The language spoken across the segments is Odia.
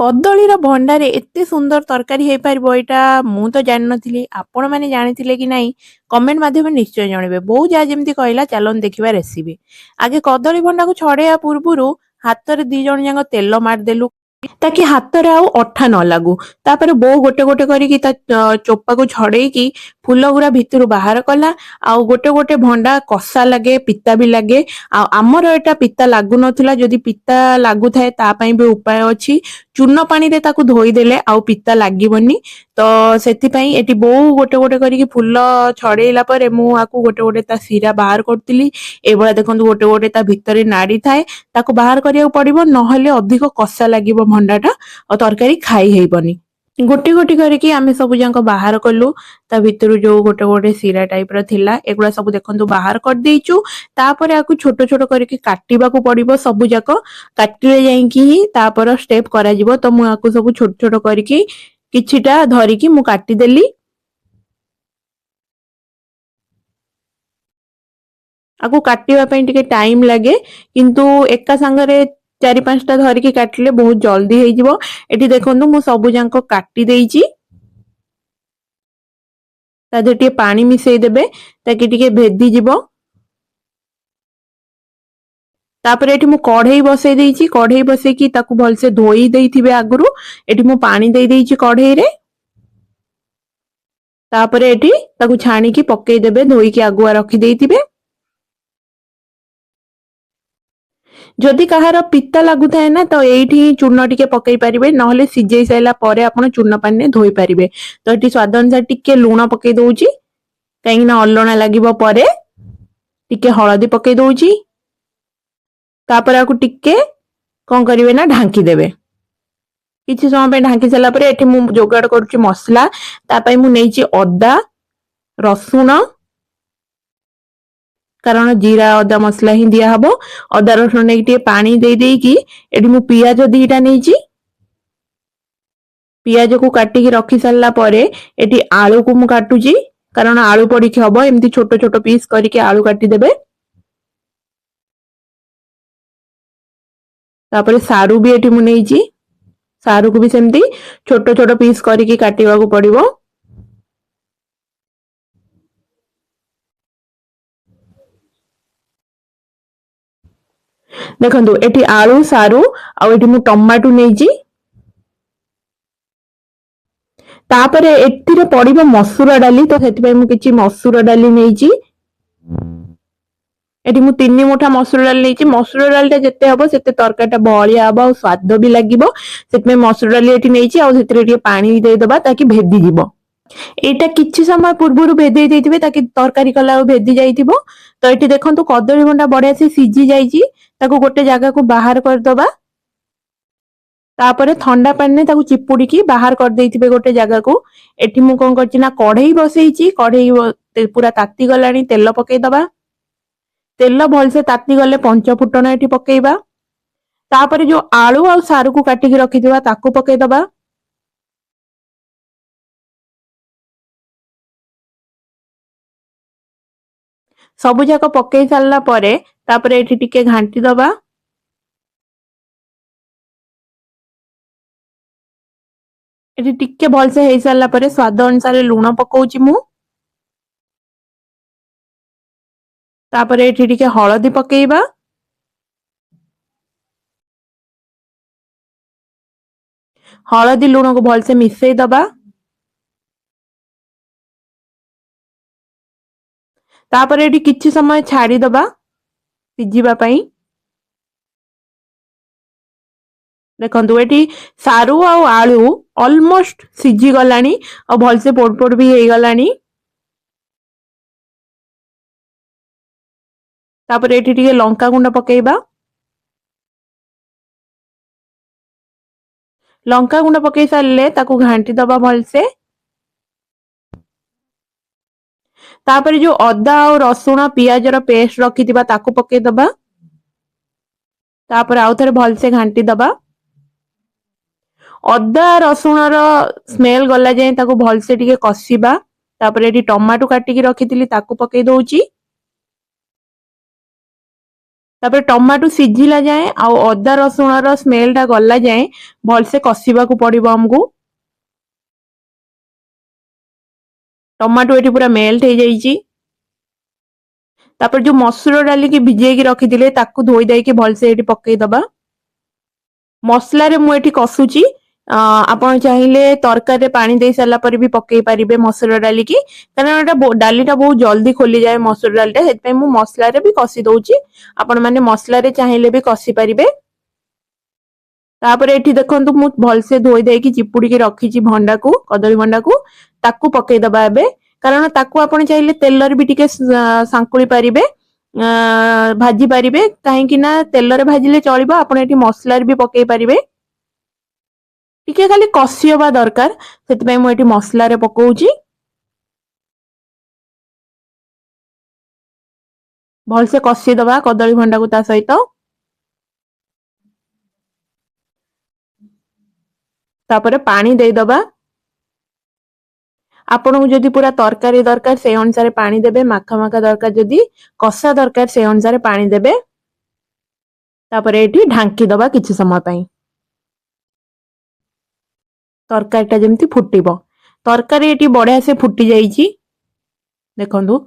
କଦଳୀର ଭଣ୍ଡାରେ ଏତେ ସୁନ୍ଦର ତରକାରୀ ହେଇପାରିବ ଏଇଟା ମୁଁ ତ ଜାଣିନଥିଲି। ଆପଣମାନେ ଜାଣିଥିଲେ କି ନାହିଁ କମେଣ୍ଟ ମାଧ୍ୟମରେ ନିଶ୍ଚୟ ଜଣାଇବେ। ବୋଉ ଯାହା ଯେମିତି କହିଲା ଚାଲନ୍ତୁ ଦେଖିବା ରେସିପି। ଆଗେ କଦଳୀ ଭଣ୍ଡାକୁ ଛଡେଇବା ପୂର୍ବରୁ ହାତରେ ଦି ଜଣ ଯାକ ତେଲ ମାରିଦେଲୁ ତାକି ହାତରେ ଆଉ ଅଠା ନ ଲାଗୁ। ତାପରେ ବୋଉ ଗୋଟେ ଗୋଟେ କରିକି ତା ଚୋପାକୁ ଛଡେଇକି ଫୁଲ ଗୁରା ଭିତରୁ ବାହାର କଲା। ଆଉ ଗୋଟେ ଗୋଟେ ଭଣ୍ଡା କଷା ଲାଗେ ପିତା ବି ଲାଗେ। ଆଉ ଆମର ଏଟା ପିତା ଲାଗୁନଥିଲା, ଯଦି ପିତା ଲାଗୁଥାଏ ତା ପାଇଁ ବି ଉପାୟ ଅଛି। ଚୂନ ପାଣିରେ ତାକୁ ଧୋଇଦେଲେ ଆଉ ପିତା ଲାଗିବନି। ତ ସେଥିପାଇଁ ଏଠି ବୋଉ ଗୋଟେ ଗୋଟେ କରିକି ଫୁଲ ଛଡେଇଲା ପରେ ମୁଁ ଆକୁ ଗୋଟେ ଗୋଟେ ତା ଶିରା ବାହାର କରୁଥିଲି। ଏଇଭଳିଆ ଦେଖନ୍ତୁ ଗୋଟେ ଗୋଟେ ତା ଭିତରେ ନାଡି ଥାଏ, ତାକୁ ବାହାର କରିବାକୁ ପଡିବ, ନହେଲେ ଅଧିକ କଷା ଲାଗିବ ଭଣ୍ଡା ଟା ଆଉ ତରକାରୀ ଖାଇ ହେଇବନି। ଗୋଟି ଗୋଟି କରିକି ଆମେ ସବୁ ଯାକ ବାହାର କଲୁ। ତା ଭିତରୁ ଯୋଉ ଗୋଟେ ଗୋଟେ ଶିରା ଟାଇପ ର ଥିଲା ଏଗୁଡା ସବୁ ଦେଖନ୍ତୁ ବାହାର କରିଦେଇଛୁ। ତାପରେ ଆକୁ ଛୋଟ ଛୋଟ କରିକି କାଟିବାକୁ ପଡିବ ସବୁ ଯାକ। କାଟିଲେ ଯାଇକି ହିଁ ତାପର ଷ୍ଟେପ କରାଯିବ। ତ ମୁଁ ଆକୁ ସବୁ ଛୋଟ ଛୋଟ କରିକି କିଛିଟା ଧରିକି ମୁଁ କାଟିଦେଲି। ଆକୁ କାଟିବା ପାଇଁ ଟିକେ ଟାଇମ ଲାଗେ, କିନ୍ତୁ ଏକା ସାଙ୍ଗରେ ଚାରି ପାଞ୍ଚଟା ଧରିକି କାଟିଲେ ବହୁତ ଜଲ୍ଦି ହେଇଯିବ। ଏଠି ଦେଖନ୍ତୁ ମୁଁ ସବୁ ଯାକ କାଟି ଦେଇଛି। ତା ଦେହରେ ଟିକେ ପାଣି ମିଶେଇ ଦେବେ ତାକି ଟିକେ ଭେଦି ଯିବ। ତାପରେ ଏଠି ମୁଁ କଢେଇ ବସେଇ ଦେଇଛି। କଢେଇ ବସେଇକି ତାକୁ ଭଲସେ ଧୋଇ ଦେଇଥିବେ ଆଗରୁ। ଏଠି ମୁଁ ପାଣି ଦେଇ ଦେଇଛି କଢେଇରେ। ତାପରେ ଏଠି ତାକୁ ଛାଣିକି ପକେଇଦେବେ, ଧୋଇକି ଆଗୁଆ ରଖିଦେଇଥିବେ। ଯଦି କାହାର ପିତା ଲାଗୁଥାଏ ନା ତ ଏଇଠି ହିଁ ଚୂନ ଟିକେ ପକେଇ ପାରିବେ, ନହେଲେ ସିଝେଇ ସାରିଲା ପରେ ଆପଣ ଚୂନ ପାଣିରେ ଧୋଇ ପାରିବେ। ତ ଏଠି ସ୍ୱାଦ ଅନୁସାରେ ଟିକେ ଲୁଣ ପକେଇ ଦଉଛି, କାହିଁକି ନା ଅଲଣା ଲାଗିବ ପରେ। ଟିକେ ହଳଦୀ ପକେଇ ଦଉଛି। ତାପରେ ଆକୁ ଟିକେ କଣ କରିବେ ନା ଢାଙ୍କି ଦେବେ। କିଛି ସମୟ ପାଇଁ ଢାଙ୍କି ସାରିଲା ପରେ ଏଠି ମୁଁ ଯୋଗାଡ କରୁଛି ମସଲା। ତା ପାଇଁ ମୁଁ ନେଇଛି ଅଦା, ରସୁଣ, କାରଣ ଜିରା ଅଦା ମସଲା ହିଁ ଦିଆହବ। ଅଦା ରସୁଣ ନେଇକି ଟିକେ ପାଣି ଦେଇ ଦେଇକି ଏଠି ମୁଁ ପିଆଜ ଦିଟା ନେଇଛି। ପିଆଜକୁ କାଟିକି ରଖି ସାରିଲା ପରେ ଏଠି ଆଳୁକୁ ମୁଁ କାଟୁଛି, କାରଣ ଆଳୁ ପଡିକି ହବ। ଏମିତି ଛୋଟ ଛୋଟ ପିସ୍ କରିକି ଆଳୁ କାଟିଦେବେ। ତାପରେ ସାରୁ ବି ଏଠି ମୁଁ ନେଇଛି। ସାରୁକୁ ବି ସେମିତି ଛୋଟ ଛୋଟ ପିସ୍ କରିକି କାଟିବାକୁ ପଡିବ। ଦେଖନ୍ତୁ ଏଠି ଆଳୁ, ସାରୁ ଆଉ ଏଠି ମୁଁ ଟମାଟୋ ନେଇଛି। ତାପରେ ଏଥିରେ ପଡିବ ମସୁର ଡାଲି, ତ ସେଥିପାଇଁ ମୁଁ କିଛି ମସୁର ଡାଲି ନେଇଛି। ଏଠି ମୁଁ 3 ମୁଠା ମସୁର ଡାଲି ନେଇଛି। ମସୁର ଡାଲି ଟା ଯେତେ ହବ ସେତେ ତରକାରୀ ଟା ବହଳିଆ ହବ ଆଉ ସ୍ୱାଦ ବି ଲାଗିବ। ସେଥିପାଇଁ ମସୁର ଡାଲି ଏଠି ନେଇଛି। ଆଉ ସେଥିରେ ଟିକେ ପାଣି ଦେଇଦବା ତାକି ଭେଦିଯିବ। ଏଇଟା କିଛି ସମୟ ପୂର୍ବରୁ ଭେଦେଇ ଦେଇଥିବେ, ତାକି ତରକାରୀ କଲା ଆଉ ଭେଦି ଯାଇଥିବ। ତ ଏଠି ଦେଖନ୍ତୁ କଦଳୀ ଭଣ୍ଡା ବଢିଆ ସେ ସିଝି ଯାଇଛି। ତାକୁ ଗୋଟେ ଜାଗାକୁ ବାହାର କରିଦବା। ତାପରେ ଥଣ୍ଡା ପାଣିରେ ତାକୁ ଚିପୁଡିକି ବାହାର କରିଦେଇଥିବେ ଗୋଟେ ଜାଗାକୁ। ଏଠି ମୁଁ କଣ କରିଛି ନା କଢେଇ ବସେଇଛି। କଢେଇ ପୁରା ତାତି ଗଲାଣି, ତେଲ ପକେଇଦବା। ତେଲ ଭଲସେ ତାତି ଗଲେ ପଞ୍ଚ ଫୁଟଣ ଏଠି ପକେଇବା। ତାପରେ ଯୋଉ ଆଳୁ ଆଉ ସାରୁକୁ କାଟିକି ରଖିଥିବା ତାକୁ ପକେଇଦବା। ସବୁ ଯାକ ପକେଇ ସାରିଲା ପରେ ତାପରେ ଏଠି ଟିକେ ଘାଣ୍ଟି ଦବା। ଏଠି ଟିକେ ଭଲସେ ହେଇ ସାରିଲା ପରେ ସ୍ଵାଦ ଅନୁସାରେ ଲୁଣ ପକଉଛି ମୁଁ। ତାପରେ ଏଠି ଟିକେ ହଳଦୀ ପକେଇବା। ହଳଦୀ ଲୁଣକୁ ଭଲସେ ମିଶେଇ ଦବା। ତାପରେ ଏଠି କିଛି ସମୟ ଛାଡିଦବା ସିଝିବା ପାଇଁ। ଦେଖନ୍ତୁ ଏଠି ସାରୁ ଆଉ ଆଳୁ ଅଲମୋଷ୍ଟ ସିଝି ଗଲାଣି ଆଉ ଭଲସେ ପୋଡ ପୋଡ ବି ହେଇଗଲାଣି। ତାପରେ ଏଠି ଟିକେ ଲଙ୍କାଗୁଣ୍ଡ ପକେଇବା। ଲଙ୍କାଗୁଣ୍ଡ ପକେଇ ସାରିଲେ ତାକୁ ଘାଣ୍ଟି ଦବା ଭଲସେ। ତାପରେ ଯୋଉ ଅଦା ଆଉ ରସୁଣ ପିଆଜର ପେଷ୍ଟ ରଖିଥିବା ତାକୁ ପକେଇଦବା। ତାପରେ ଆଉ ଥରେ ଭଲସେ ଘାଣ୍ଟି ଦବା। ଅଦା ରସୁଣ ର ସ୍ମେଲ ଗଲା ଯାଏ ତାକୁ ଭଲସେ ଟିକେ କଷିବା। ତାପରେ ଏଠି ଟମାଟୋ କାଟିକି ରଖିଥିଲି ତାକୁ ପକେଇ ଦଉଛି। तापर टमाटो सिझिला जाए आउ अदा रसुण रो स्मेल टा गला जाए भलसे कषिबाकू पड़िबो हमकू। टमाटो एठी पूरा मेल्ट हो जाइए। तापर जो मसूर डाली की भिजेकी रखिथिले ताकू धोई देकी भलसे एठी पकई दबा। मसला रे मु एठी कसुची। आपण चाहिले तरकारी पानी दे सारा पर भी पकई पारिबे मसूर डाली की, कारण एटा डालीटा बहुत जल्दी खोली जाए मसूर डालीटा, सेतपे मु मसला रे भी कसी दउची। आपण माने मसला रे चाहिले भी कसी पारिबे। तापर एठी देखंतु मु भलसे धोई देकी चिपुड़ी के रखीची भंडा को, कदली भंडा को, ताकू पकई दबा एबे। कारण ताकू आपण चाहिले तेलर भी टिके सांकुली पारिबे, भाजी पारिबे, काहेकि ना तेलर भाजिले चलिबो, आपण एठी मसला रे भी पकई पारिबे। टिके खाली कसी हवा दरकार, सेतपे मु एठी मसला रे पकौची। भलसे कसी दबा कदली भंडा को ता सहित। तापर पानी दे दबा। आपनको जदि पूरा तरकारी दरकार से अनुसार पानी देबे, माखा माखा दरकार जदि कसा दरकार से अनुसार पानी देबे। तापर एठी ढांकी दबा किछि समय पई। तरकारीटा जेमती फुटिबो। तरकारी एठी बढ़िया से फुटी जाइछि। देखंतु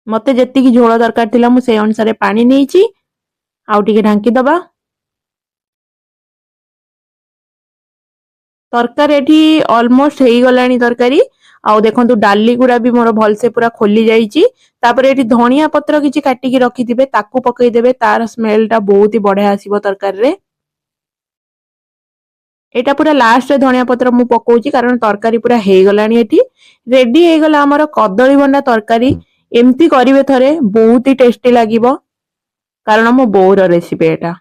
मते जेतिकी झोल दरकार थिला मु से अनुसार पानी नेइछि। आउ टिके ढांकी दबा। तरकारी एठी ऑलमोस्ट हेई गलानी तरकारी। आउ देखंतु डाली गुड़ा भी मोर भलसे पूरा खोली जाइछि। तापर एठी धनिया पत्र किछि काटिकी रखिथिबे ताकू पकई देबे, तार स्मेल टा बहुत ही बढ़िया आसीबो तरकारी रे। एटा पूरा लास्ट रे धनिया पत्र मु पकौची, कारण तरकारी पूरा हेई गलानी एठी। रेडी हेई गला हमर कदली भंडा तरकारी। एमती करिवे थरे, बहुत ही टेस्टी लागिबो, कारण मो बोउर रेसिपी एटा।